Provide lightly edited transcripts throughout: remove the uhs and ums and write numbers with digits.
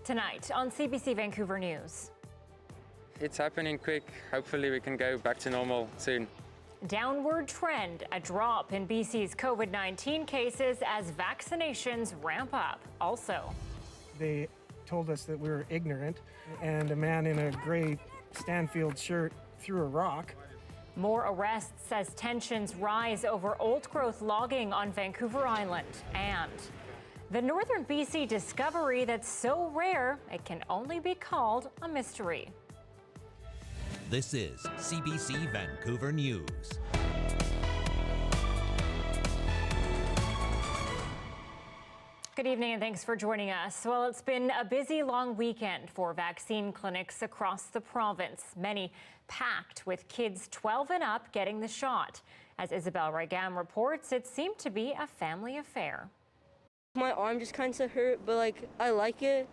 Tonight on CBC Vancouver News. It's happening quick. Hopefully we can go back to normal soon. Downward trend, a drop in BC's COVID-19 cases as vaccinations ramp up. Also, they told us that we were ignorant, and a man in a gray Stanfield shirt threw a rock. more arrests as tensions rise over old-growth logging on Vancouver Island. And the northern BC discovery that's so rare it can only be called a mystery. This is CBC Vancouver News. Good evening and thanks for joining us. Well, it's been a busy long weekend for vaccine clinics across the province, many packed with kids 12 and up getting the shot. As Isabel Regam reports, it seemed to be a family affair. My arm just kind of hurt, but I like it.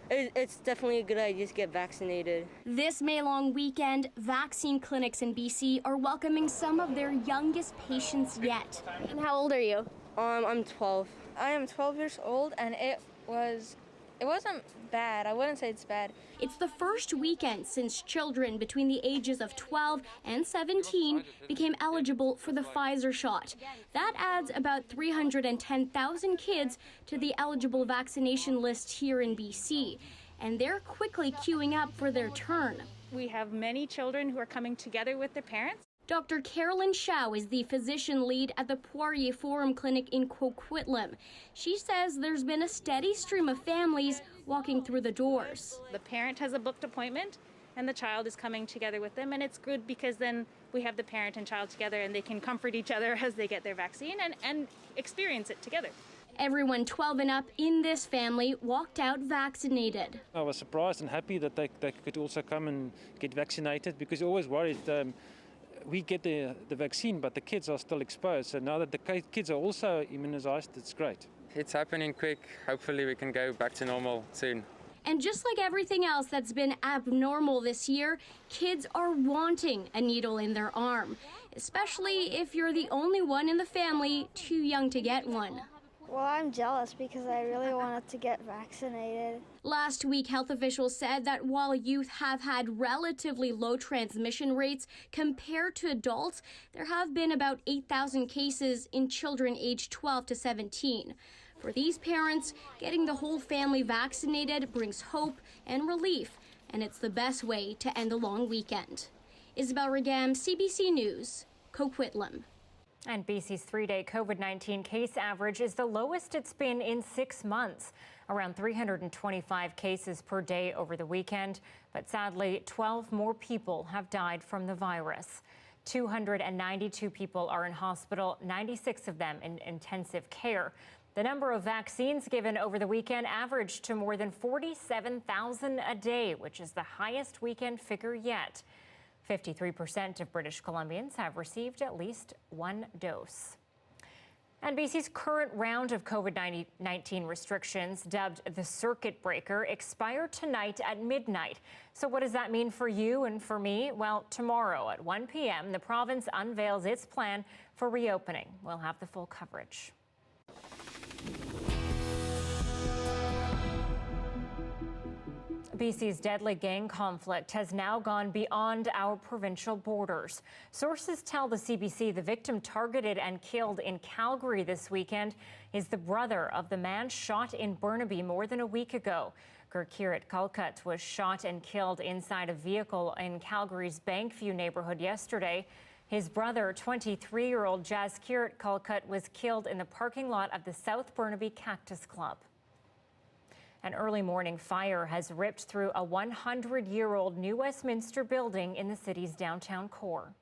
It's definitely a good idea to get vaccinated. This May-long weekend, vaccine clinics in BC are welcoming some of their youngest patients yet. And how old are you? I'm 12. I am 12 years old, and it wasn't bad. I wouldn't say it's bad. It's the first weekend since children between the ages of 12 and 17 became eligible for the Pfizer shot. That adds about 310,000 kids to the eligible vaccination list here in BC, and they're quickly queuing up for their turn. We have many children who are coming together with their parents. Dr. Carolyn Shao is the physician lead at the Poirier Forum Clinic in Coquitlam. She says there's been a steady stream of families walking through the doors. The parent has a booked appointment and the child is coming together with them, and it's good because then we have the parent and child together and they can comfort each other as they get their vaccine and experience it together. Everyone 12 and up in this family walked out vaccinated. I was surprised and happy that they could also come and get vaccinated, because I always worried we get the vaccine, but the kids are still exposed. So now that the kids are also immunized, it's great. It's happening quick. Hopefully we can go back to normal soon. And just like everything else that's been abnormal this year, kids are wanting a needle in their arm, especially if you're the only one in the family too young to get one. Well, I'm jealous because I really wanted to get vaccinated. Last week, health officials said that while youth have had relatively low transmission rates compared to adults, there have been about 8,000 cases in children aged 12 to 17. For these parents, getting the whole family vaccinated brings hope and relief, and it's the best way to end a long weekend. Isabel Regam, CBC News, Coquitlam. And BC's three-day COVID-19 case average is the lowest it's been in 6 months, around 325 cases per day over the weekend. But sadly, 12 more people have died from the virus. 292 people are in hospital, 96 of them in intensive care. The number of vaccines given over the weekend averaged to more than 47,000 a day, which is the highest weekend figure yet. 53% of British Columbians have received at least one dose. And BC's current round of COVID-19 restrictions, dubbed the circuit breaker, expire tonight at midnight. So what does that mean for you and for me? Well, tomorrow at 1 p.m., the province unveils its plan for reopening. We'll have the full coverage. BC's deadly gang conflict has now gone beyond our provincial borders. Sources tell the CBC the victim targeted and killed in Calgary this weekend is the brother of the man shot in Burnaby more than a week ago. QuadrigaCX was shot and killed inside a vehicle in Calgary's Bankview neighborhood yesterday. His brother, 23-year-old QuadrigaCX, was killed in the parking lot of the South Burnaby Cactus Club. An early morning fire has ripped through a 100-year-old New Westminster building in the city's downtown core.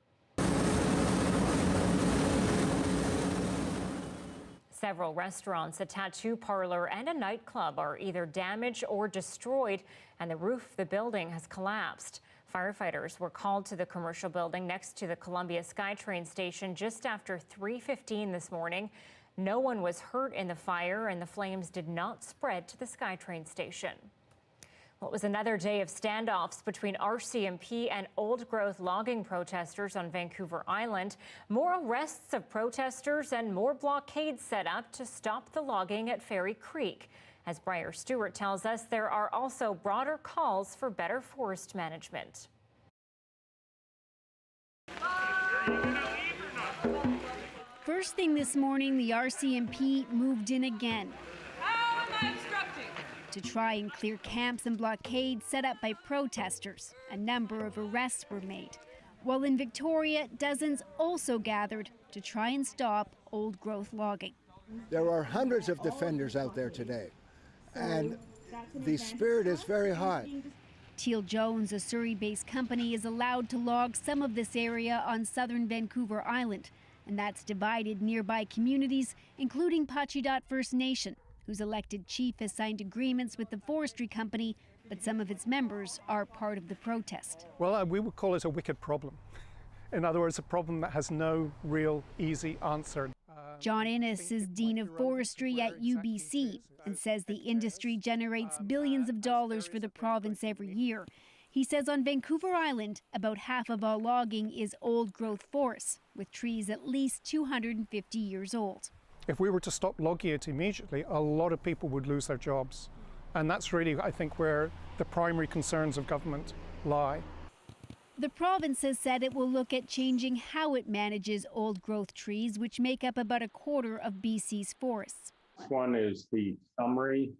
Several restaurants, a tattoo parlor, and a nightclub are either damaged or destroyed, and the roof of the building has collapsed. Firefighters were called to the commercial building next to the Columbia SkyTrain station just after 3:15 this morning. No one was hurt in the fire, and the flames did not spread to the SkyTrain station. Well, it was another day of standoffs between RCMP and old-growth logging protesters on Vancouver Island. More arrests of protesters and more blockades set up to stop the logging at Fairy Creek. As Briar Stewart tells us, there are also broader calls for better forest management. First thing this morning, the RCMP moved in again to try and clear camps and blockades set up by protesters. A number of arrests were made. While in Victoria, dozens also gathered to try and stop old-growth logging. There are hundreds of defenders out there today, and the spirit is very high. Teal Jones, a Surrey-based company, is allowed to log some of this area on southern Vancouver Island, and that's divided nearby communities, including Pacheedaht First Nation, whose elected chief has signed agreements with the forestry company, but some of its members are part of the protest. Well, we would call it a wicked problem. In other words, a problem that has no real easy answer. John Innes is Dean of Forestry at UBC and says the industry generates billions of dollars for the province every year. He says on Vancouver Island, about half of all logging is old-growth forests, with trees at least 250 years old. If we were to stop logging it immediately, a lot of people would lose their jobs. And that's really, I think, where the primary concerns of government lie. The province has said it will look at changing how it manages old-growth trees, which make up about a quarter of BC's forests. This one is the summary.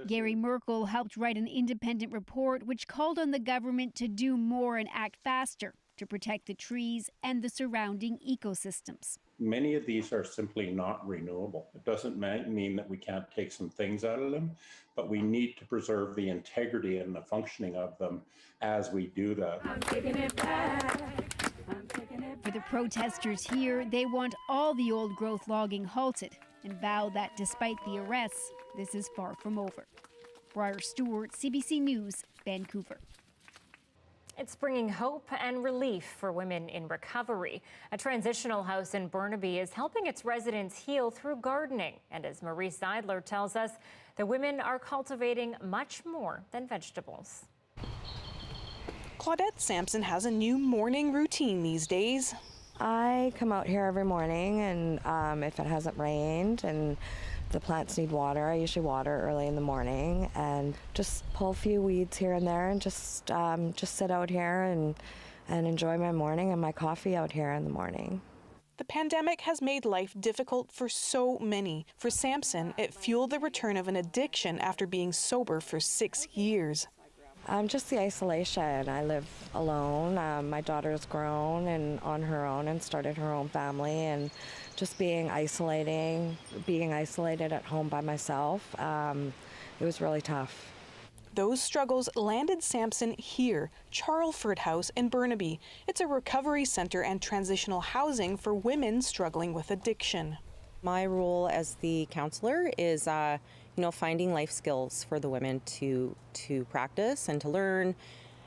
Gary Merkel helped write an independent report which called on the government to do more and act faster to protect the trees and the surrounding ecosystems. Many of these are simply not renewable. It doesn't mean that we can't take some things out of them, but we need to preserve the integrity and the functioning of them as we do that. I'm taking it back. For the protesters here, they want all the old-growth logging halted and vow that despite the arrests, this is far from over. Briar Stewart, CBC News, Vancouver. It's bringing hope and relief for women in recovery. A transitional house in Burnaby is helping its residents heal through gardening. And as Marie Seidler tells us, the women are cultivating much more than vegetables. Claudette Sampson has a new morning routine these days. I come out here every morning, and if it hasn't rained and the plants need water, I usually water early in the morning and just pull a few weeds here and there and just sit out here and enjoy my morning and my coffee out here in the morning. The pandemic has made life difficult for so many. For Sampson, it fueled the return of an addiction after being sober for 6 years. Just the isolation. I live alone. My daughter's grown and on her own and started her own family, and just being isolated at home by myself, it was really tough. Those struggles landed Sampson here, Charlford House in Burnaby. It's a recovery center and transitional housing for women struggling with addiction. My role as the counselor is finding life skills for the women to practice and to learn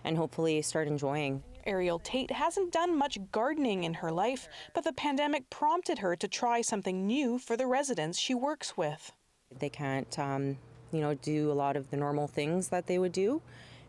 and hopefully start enjoying. Ariel Tate hasn't done much gardening in her life, but the pandemic prompted her to try something new for the residents she works with. They can't, do a lot of the normal things that they would do,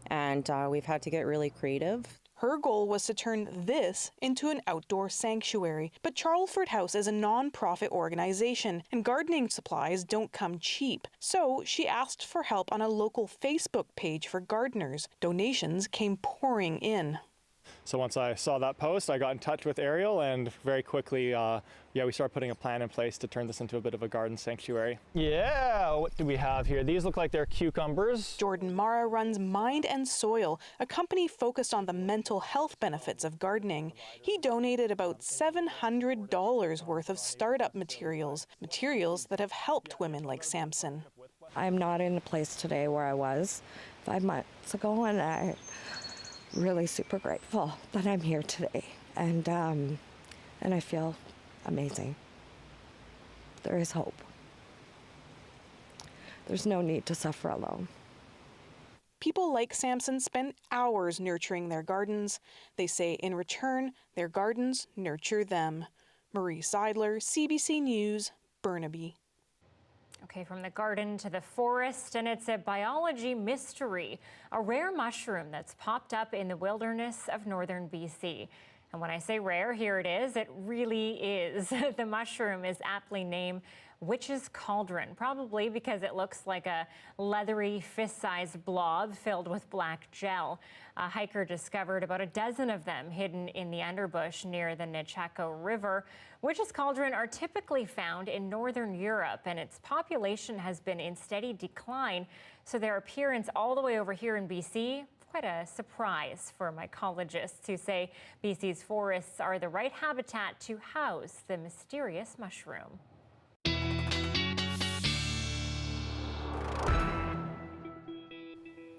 and we've had to get really creative. Her goal was to turn this into an outdoor sanctuary, but Charlford House is a non-profit organization and gardening supplies don't come cheap. So she asked for help on a local Facebook page for gardeners. Donations came pouring in. So once I saw that post, I got in touch with Ariel, and very quickly, we started putting a plan in place to turn this into a bit of a garden sanctuary. Yeah, what do we have here? These look like they're cucumbers. Jordan Mara runs Mind and Soil, a company focused on the mental health benefits of gardening. He donated about $700 worth of startup materials that have helped women like Sampson. I'm not in a place today where I was 5 months ago, and I'm really super grateful that I'm here today, and I feel amazing. There is hope. There's no need to suffer alone. People like Sampson spend hours nurturing their gardens. They say in return, their gardens nurture them. Marie Seidler, CBC News, Burnaby. Okay, from the garden to the forest, and it's a biology mystery, a rare mushroom that's popped up in the wilderness of northern BC. And when I say rare, here it is. It really is. The mushroom is aptly named Witch's Cauldron, probably because it looks like a leathery, fist-sized blob filled with black gel. A hiker discovered about a dozen of them hidden in the underbush near the Nechako River. Witch's Cauldron are typically found in northern Europe, and its population has been in steady decline. So their appearance all the way over here in BC, quite a surprise for mycologists who say BC's forests are the right habitat to house the mysterious mushroom.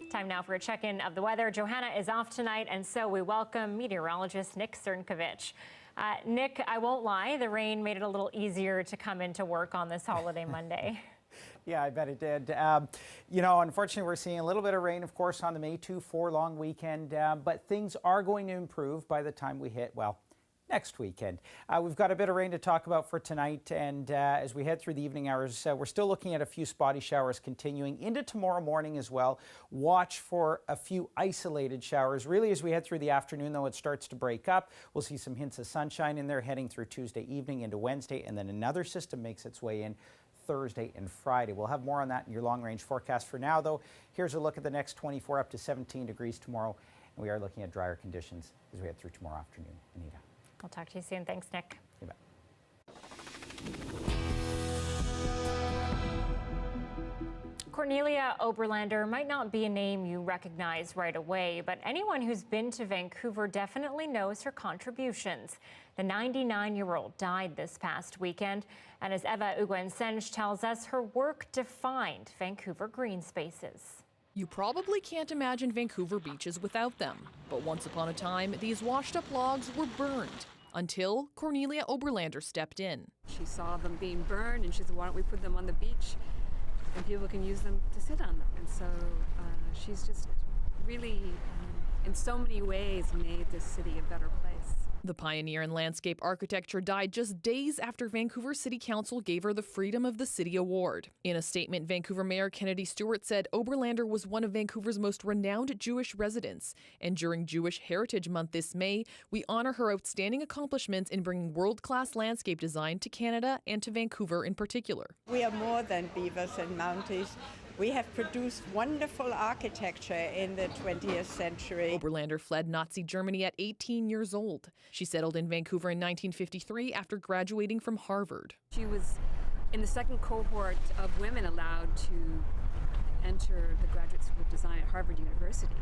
Time now for a check-in of the weather. Johanna is off tonight, and so we welcome meteorologist Nick Cernkovich. Nick, I won't lie, the rain made it a little easier to come into work on this holiday Monday. Yeah, I bet it did. You know, unfortunately, we're seeing a little bit of rain, of course, on the May 2-4 long weekend, but things are going to improve by the time we hit, well, next weekend. We've got a bit of rain to talk about for tonight, and as we head through the evening hours, we're still looking at a few spotty showers continuing into tomorrow morning as well. Watch for a few isolated showers. Really, as we head through the afternoon, though, it starts to break up. We'll see some hints of sunshine in there heading through Tuesday evening into Wednesday, and then another system makes its way in Thursday and Friday. We'll have more on that in your long-range forecast. For now, though, here's a look at the next 24 up to 17 degrees tomorrow, and we are looking at drier conditions as we head through tomorrow afternoon. Anita. I'll talk to you soon. Thanks, Nick. You bet. Cornelia Oberlander might not be a name you recognize right away, but anyone who's been to Vancouver definitely knows her contributions. The 99-year-old died this past weekend, and as Eva Uguen-Senj tells us, her work defined Vancouver green spaces. You probably can't imagine Vancouver beaches without them, but once upon a time, these washed-up logs were burned until Cornelia Oberlander stepped in. She saw them being burned, and she said, why don't we put them on the beach and people can use them to sit on them. And so she's just really, in so many ways, made this city a better place. The pioneer in landscape architecture died just days after Vancouver City Council gave her the Freedom of the City Award. In a statement, Vancouver Mayor Kennedy Stewart said Oberlander was one of Vancouver's most renowned Jewish residents. And during Jewish Heritage Month this May, we honor her outstanding accomplishments in bringing world-class landscape design to Canada and to Vancouver in particular. We are more than beavers and mounties. We have produced wonderful architecture in the 20th century. Oberlander fled Nazi Germany at 18 years old. She settled in Vancouver in 1953 after graduating from Harvard. She was in the second cohort of women allowed to enter the Graduate School of Design at Harvard University.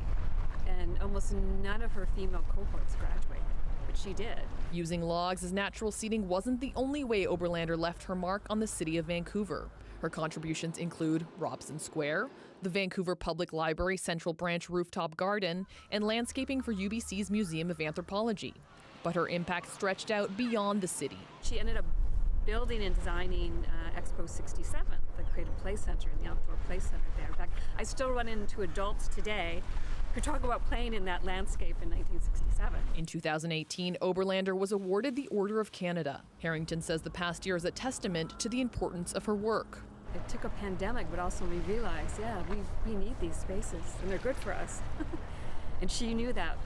And almost none of her female cohorts graduated, but she did. Using logs as natural seating wasn't the only way Oberlander left her mark on the city of Vancouver. Her contributions include Robson Square, the Vancouver Public Library Central Branch Rooftop Garden, and landscaping for UBC's Museum of Anthropology. But her impact stretched out beyond the city. She ended up building and designing Expo 67, the Creative Play Center and the Outdoor Play Center there. In fact, I still run into adults today who talk about playing in that landscape in 1967. In 2018, Oberlander was awarded the Order of Canada. Harrington says the past year is a testament to the importance of her work. It took a pandemic, but also we realized, yeah, we need these spaces, and they're good for us. And she knew that.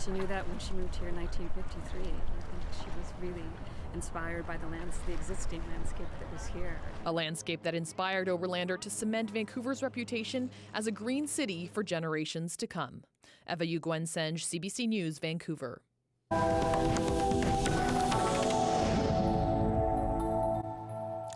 She knew that when she moved here in 1953. I think she was really inspired by the existing landscape that was here. A landscape that inspired Oberlander to cement Vancouver's reputation as a green city for generations to come. Eva Uguen-Senj, CBC News, Vancouver.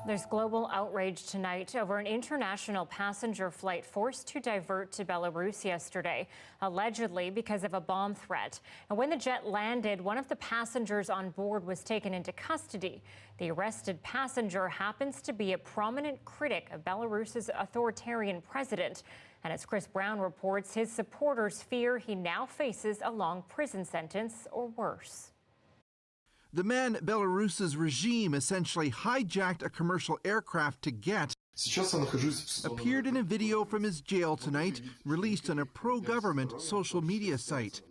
There's global outrage tonight over an international passenger flight forced to divert to Belarus yesterday, allegedly because of a bomb threat. And when the jet landed, one of the passengers on board was taken into custody. The arrested passenger happens to be a prominent critic of Belarus's authoritarian president. And as Chris Brown reports, his supporters fear he now faces a long prison sentence or worse. The man Belarus's regime essentially hijacked a commercial aircraft to get appeared in a video from his jail tonight, released on a pro-government social media site.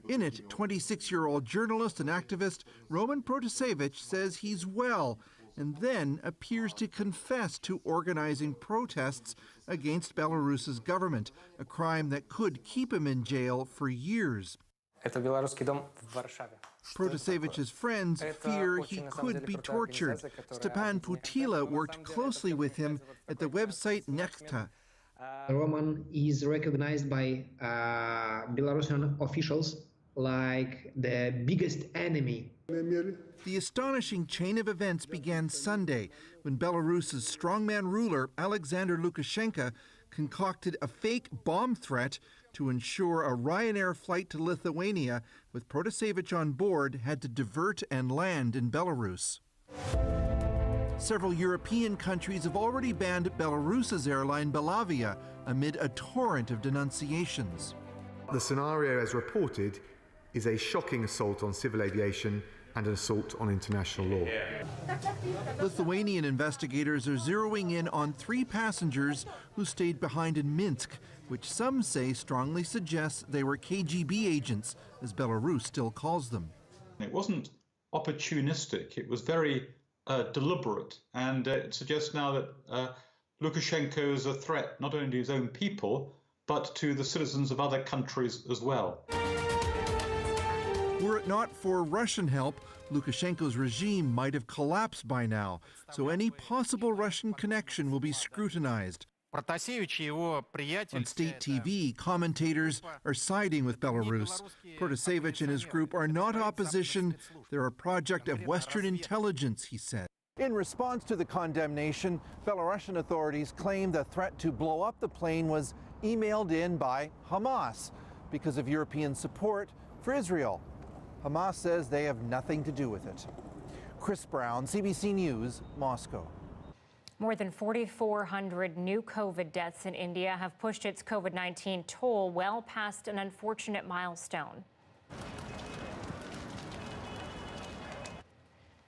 In it, 26-year-old journalist and activist Roman Protasevich says he's well, and then appears to confess to organizing protests against Belarus's government, a crime that could keep him in jail for years. Protasevich's friends fear he could be tortured. Stepan Putila worked closely with him at the website Nechta. Roman is recognized by Belarusian officials like the biggest enemy. The astonishing chain of events began Sunday when Belarus's strongman ruler Alexander Lukashenko concocted a fake bomb threat to ensure a Ryanair flight to Lithuania with Protasevich on board had to divert and land in Belarus. Several European countries have already banned Belarus's airline Belavia amid a torrent of denunciations. The scenario, as reported, is a shocking assault on civil aviation and an assault on international law. Lithuanian investigators are zeroing in on 3 passengers who stayed behind in Minsk, which some say strongly suggests they were KGB agents, as Belarus still calls them. It wasn't opportunistic, it was very deliberate, and it suggests now that Lukashenko is a threat not only to his own people, but to the citizens of other countries as well. Were it not for Russian help, Lukashenko's regime might have collapsed by now, so any possible Russian connection will be scrutinized. On state TV, commentators are siding with Belarus. Protasevich and his group are not opposition, they're a project of Western intelligence, he said. In response to the condemnation, Belarusian authorities claim the threat to blow up the plane was emailed in by Hamas because of European support for Israel. Hamas says they have nothing to do with it. Chris Brown, CBC News, Moscow. More than 4,400 new COVID deaths in India have pushed its COVID-19 toll well past an unfortunate milestone.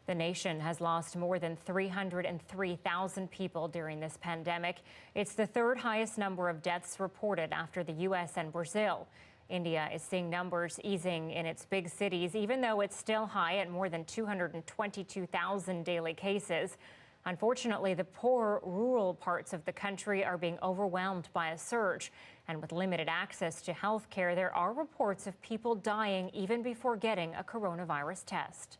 The nation has lost more than 303,000 people during this pandemic. It's the 3rd highest number of deaths reported after the U.S. and Brazil. India is seeing numbers easing in its big cities, even though it's still high at more than 222,000 daily cases. Unfortunately, the poor rural parts of the country are being overwhelmed by a surge. And with limited access to health care, there are reports of people dying even before getting a coronavirus test.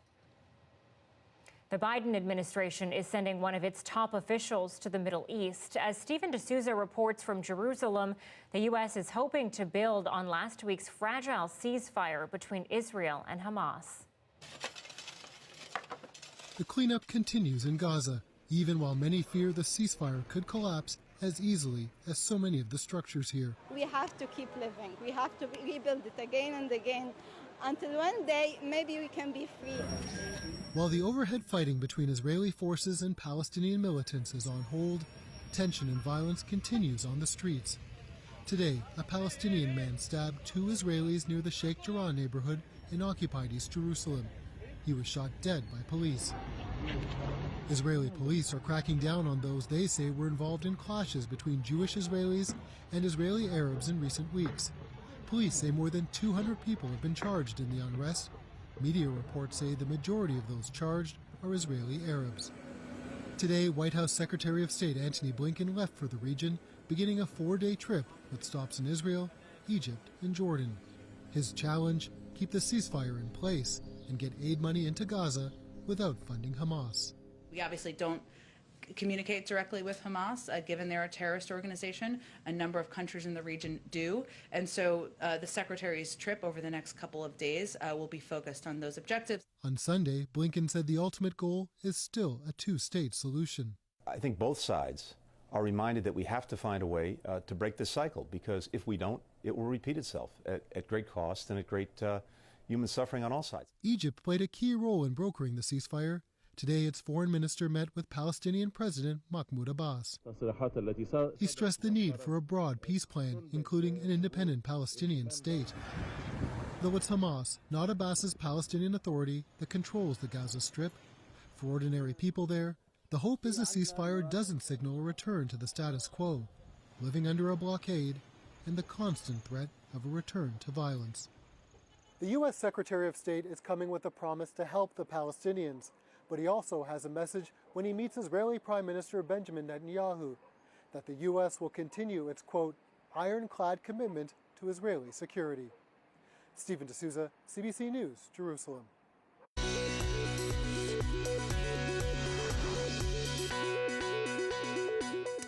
The Biden administration is sending one of its top officials to the Middle East. As Stephen D'Souza reports from Jerusalem, the U.S. is hoping to build on last week's fragile ceasefire between Israel and Hamas. The cleanup continues in Gaza, even while many fear the ceasefire could collapse as easily as so many of the structures here. We have to keep living. We have to rebuild it again and again until one day maybe we can be free. While the overhead fighting between Israeli forces and Palestinian militants is on hold, tension and violence continues on the streets. Today, a Palestinian man stabbed 2 Israelis near the Sheikh Jarrah neighborhood in occupied East Jerusalem. He was shot dead by police. Israeli police are cracking down on those they say were involved in clashes between Jewish Israelis and Israeli Arabs in recent weeks. Police say more than 200 people have been charged in the unrest. Media reports say the majority of those charged are Israeli Arabs. Today, White House Secretary of State Antony Blinken left for the region, beginning a 4-day trip with stops in Israel, Egypt, and Jordan. His challenge, keep the ceasefire in place and get aid money into Gaza without funding Hamas. We obviously don't communicate directly with Hamas, given they're a terrorist organization. A number of countries in the region do. And so the Secretary's trip over the next couple of days will be focused on those objectives. On Sunday, Blinken said the ultimate goal is still a 2-state solution. I think both sides are reminded that we have to find a way to break this cycle, because if we don't, it will repeat itself at great cost and at great human suffering on all sides. Egypt played a key role in brokering the ceasefire. Today, its foreign minister met with Palestinian President Mahmoud Abbas. He stressed the need for a broad peace plan, including an independent Palestinian state. Though it's Hamas, not Abbas's Palestinian Authority, that controls the Gaza Strip. For ordinary people there, the hope is a ceasefire doesn't signal a return to the status quo, living under a blockade and the constant threat of a return to violence. The U.S. Secretary of State is coming with a promise to help the Palestinians. But he also has a message when he meets Israeli Prime Minister Benjamin Netanyahu, that the U.S. will continue its, quote, ironclad commitment to Israeli security. Stephen D'Souza, CBC News, Jerusalem.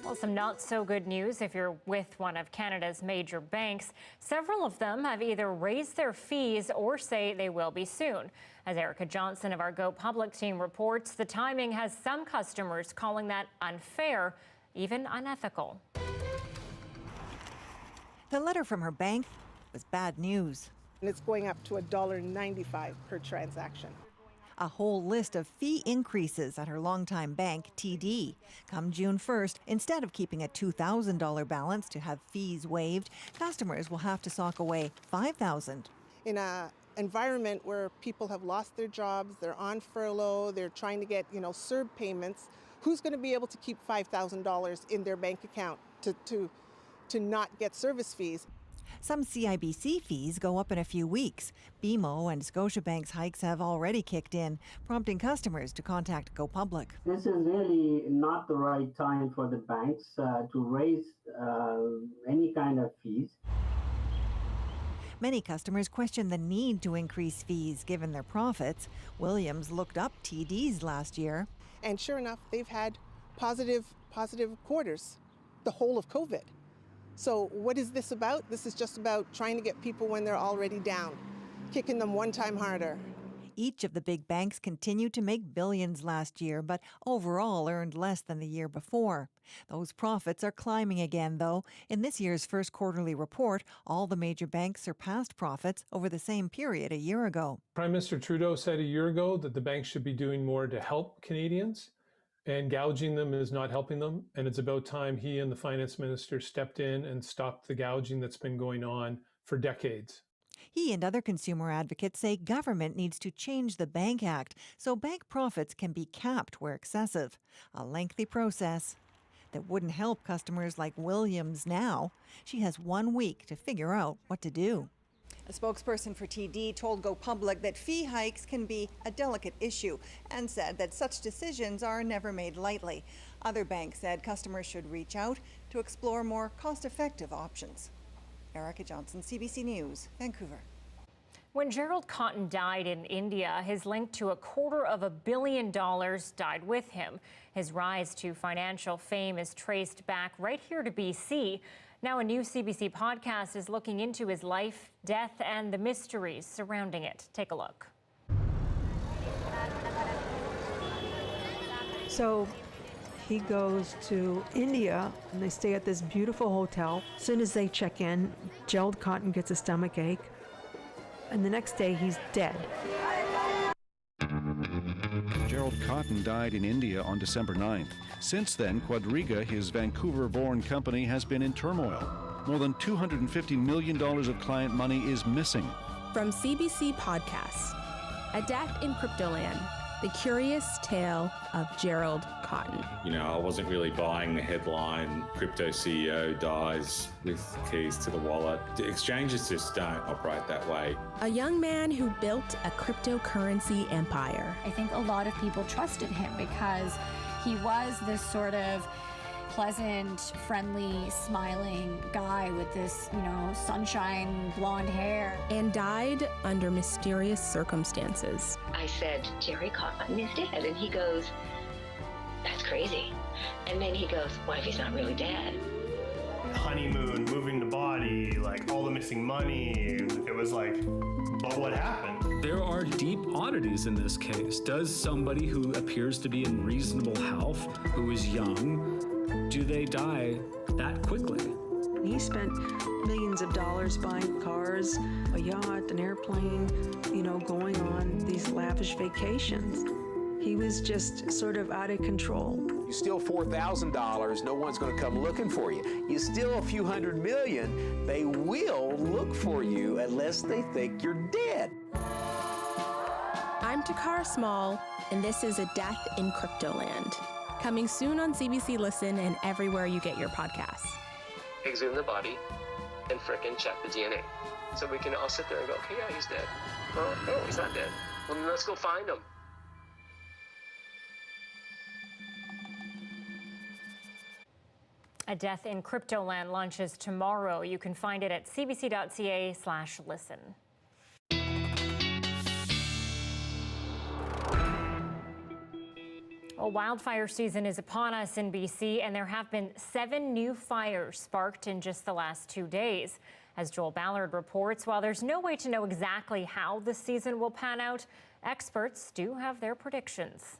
Well, some not so good news if you're with one of Canada's major banks. Several of them have either raised their fees or say they will be soon. As Erica Johnson of our Go Public team reports, the timing has some customers calling that unfair, even unethical. The letter from her bank was bad news. And it's going up to $1.95 per transaction. A whole list of fee increases at her longtime bank, TD. Come June 1st, instead of keeping a $2,000 balance to have fees waived, customers will have to sock away $5,000. In an environment where people have lost their jobs, they're on furlough, they're trying to get, CERB payments, who's going to be able to keep $5,000 in their bank account to not get service fees? Some CIBC fees go up in a few weeks. BMO and Scotiabank's hikes have already kicked in, prompting customers to contact Go Public. This is really not the right time for the banks to raise any kind of fees. Many customers question the need to increase fees given their profits. Williams looked up TD's last year. And sure enough, they've had positive quarters the whole of COVID. So what is this about? This is just about trying to get people when they're already down, kicking them one time harder. Each of the big banks continued to make billions last year, but overall earned less than the year before. Those profits are climbing again, though. In this year's first quarterly report, all the major banks surpassed profits over the same period a year ago. Prime Minister Trudeau said a year ago that the banks should be doing more to help Canadians, and gouging them is not helping them. And it's about time he and the finance minister stepped in and stopped the gouging that's been going on for decades. He and other consumer advocates say government needs to change the Bank Act so bank profits can be capped where excessive. A lengthy process that wouldn't help customers like Williams now. She has 1 week to figure out what to do. A spokesperson for TD told Go Public that fee hikes can be a delicate issue and said that such decisions are never made lightly. Other banks said customers should reach out to explore more cost-effective options. Erica Johnson, CBC News, Vancouver. When Gerald Cotton died in India, his link to $250 million died with him. His rise to financial fame is traced back right here to BC. Now a new CBC podcast is looking into his life, death, and the mysteries surrounding it. Take a look. So he goes to India and they stay at this beautiful hotel. As soon as they check in, Gerald Cotton gets a stomach ache. And the next day he's dead. Gerald Cotton died in India on December 9th. Since then, Quadriga, his Vancouver-born company, has been in turmoil. More than $250 million of client money is missing. From CBC Podcasts, A Death in Cryptoland, the curious tale of Gerald Cotton. I wasn't really buying the headline, crypto CEO dies with keys to the wallet. The exchanges just don't operate that way. A young man who built a cryptocurrency empire. I think a lot of people trusted him because he was this sort of pleasant, friendly, smiling guy with this, sunshine blonde hair. And died under mysterious circumstances. I said, Jerry Cotton is dead. And he goes, that's crazy. And then he goes, what if he's not really dead? Honeymoon, moving the body, all the missing money. It was but what happened? There are deep oddities in this case. Does somebody who appears to be in reasonable health, who is young, do they die that quickly? He spent millions of dollars buying cars, a yacht, an airplane, going on these lavish vacations. He was just sort of out of control. You steal $4,000, no one's going to come looking for you. You steal a few $100 million, they will look for you unless they think you're dead. I'm Takara Small, and this is A Death in Cryptoland. Coming soon on CBC Listen and everywhere you get your podcasts. Exhume the body and frickin' check the DNA. So we can all sit there and go, okay, yeah, he's dead. Well, no, he's not dead. Well, then let's go find him. A Death in Cryptoland launches tomorrow. You can find it at cbc.ca/listen. Well, wildfire season is upon us in BC, and there have been 7 new fires sparked in just the last 2 days. As Joel Ballard reports, while there's no way to know exactly how the season will pan out, experts do have their predictions.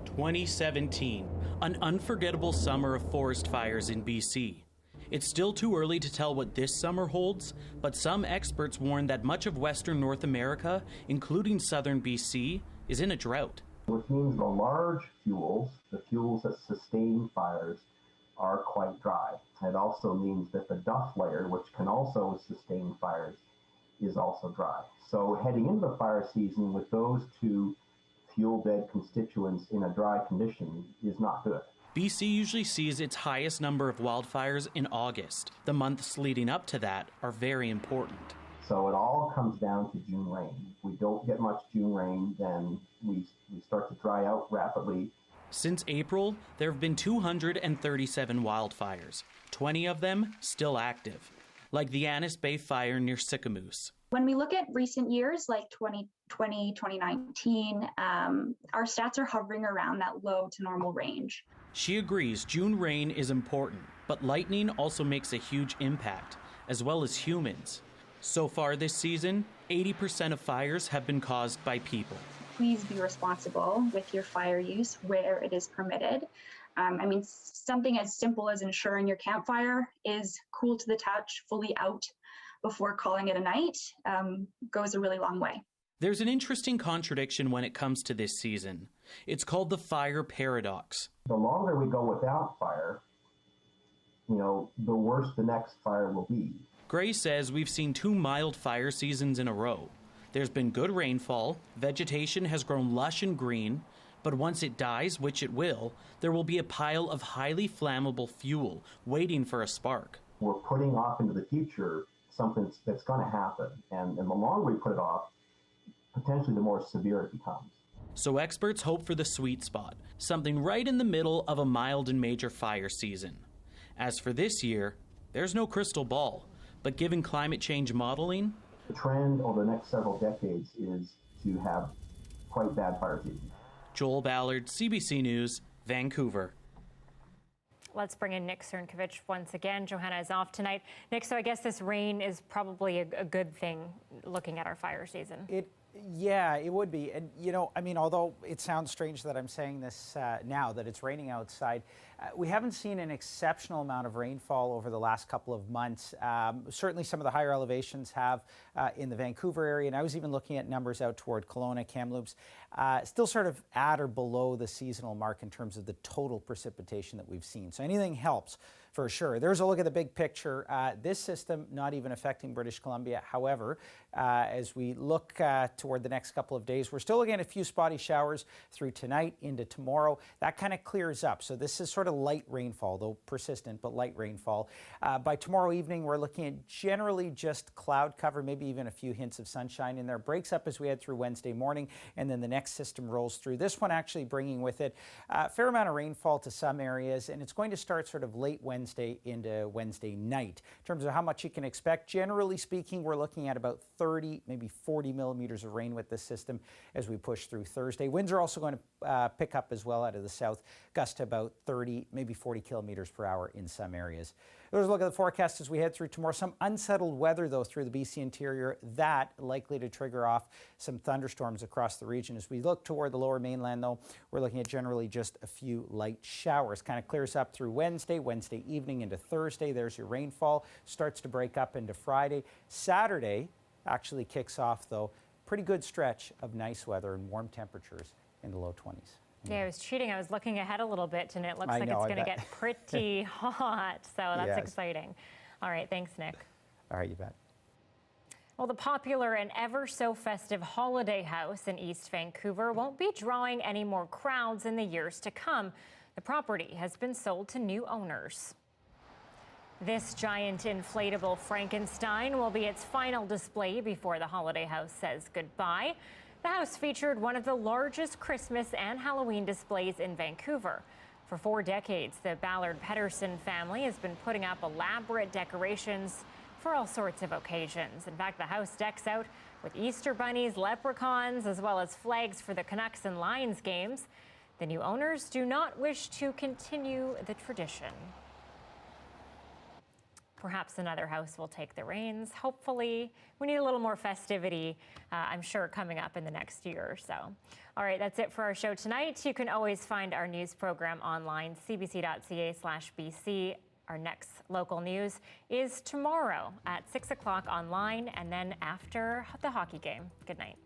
2017, an unforgettable summer of forest fires in BC. It's still too early to tell what this summer holds, but some experts warn that much of Western North America, including southern BC, is in a drought. Which means the large fuels, the fuels that sustain fires, are quite dry. It also means that the duff layer, which can also sustain fires, is also dry. So heading into the fire season with those two fuel bed constituents in a dry condition is not good. BC usually sees its highest number of wildfires in August. The months leading up to that are very important. So it all comes down to June rain. If we don't get much June rain, then we start to dry out rapidly. Since April, there have been 237 wildfires, 20 of them still active, like the Anita Bathe fire near Sicamous. When we look at recent years like 2020, 2019, our stats are hovering around that low to normal range. She agrees June rain is important, but lightning also makes a huge impact, as well as humans. So far this season, 80% of fires have been caused by people. Please be responsible with your fire use where it is permitted. Something as simple as ensuring your campfire is cool to the touch, fully out before calling it a night, goes a really long way. There's an interesting contradiction when it comes to this season. It's called the fire paradox. The longer we go without fire, the worse the next fire will be. Gray says we've seen 2 mild fire seasons in a row. There's been good rainfall, vegetation has grown lush and green, but once it dies, which it will, there will be a pile of highly flammable fuel waiting for a spark. We're putting off into the future something that's going to happen, and the longer we put it off, potentially the more severe it becomes. So experts hope for the sweet spot, something right in the middle of a mild and major fire season. As for this year, there's no crystal ball, but given climate change modeling, the trend over the next several decades is to have quite bad fire seasons. Joel Ballard, CBC News, Vancouver. Let's bring in Nick Cernkovich once again. Johanna is off tonight. Nick, so I guess this rain is probably a good thing looking at our fire season. Yeah, it would be. And, although it sounds strange that I'm saying this now, that it's raining outside, we haven't seen an exceptional amount of rainfall over the last couple of months. Certainly some of the higher elevations have in the Vancouver area, and I was even looking at numbers out toward Kelowna, Kamloops, still sort of at or below the seasonal mark in terms of the total precipitation that we've seen. So anything helps. For sure. There's a look at the big picture. This system not even affecting British Columbia. However, as we look toward the next couple of days, we're still looking at a few spotty showers through tonight into tomorrow. That kind of clears up. So this is sort of light rainfall, though persistent, but light rainfall. By tomorrow evening, we're looking at generally just cloud cover, maybe even a few hints of sunshine in there. Breaks up as we head through Wednesday morning, and then the next system rolls through. This one actually bringing with it a fair amount of rainfall to some areas, and it's going to start sort of late Wednesday into Wednesday night. In terms of how much you can expect, generally speaking, we're looking at about 30, maybe 40 millimeters of rain with this system as we push through Thursday. Winds are also going to pick up as well out of the south, gust to about 30, maybe 40 kilometers per hour in some areas. There's a look at the forecast as we head through tomorrow. Some unsettled weather, though, through the BC interior. That likely to trigger off some thunderstorms across the region. As we look toward the lower mainland, though, we're looking at generally just a few light showers. Kind of clears up through Wednesday evening into Thursday. There's your rainfall. Starts to break up into Friday. Saturday actually kicks off, though, pretty good stretch of nice weather and warm temperatures in the low 20s. Yeah, I was cheating. I was looking ahead a little bit, and it looks like it's going to get pretty hot. So that's exciting. All right. Thanks, Nick. All right, you bet. Well, the popular and ever so festive Holiday House in East Vancouver won't be drawing any more crowds in the years to come. The property has been sold to new owners. This giant inflatable Frankenstein will be its final display before the Holiday House says goodbye. The house featured one of the largest Christmas and Halloween displays in Vancouver. For 4 decades, the Ballard Pedersen family has been putting up elaborate decorations for all sorts of occasions. In fact, the house decks out with Easter bunnies, leprechauns, as well as flags for the Canucks and Lions games. The new owners do not wish to continue the tradition. Perhaps another house will take the reins. Hopefully, we need a little more festivity, I'm sure, coming up in the next year or so. All right, that's it for our show tonight. You can always find our news program online, cbc.ca/BC. Our next local news is tomorrow at 6 o'clock online and then after the hockey game. Good night.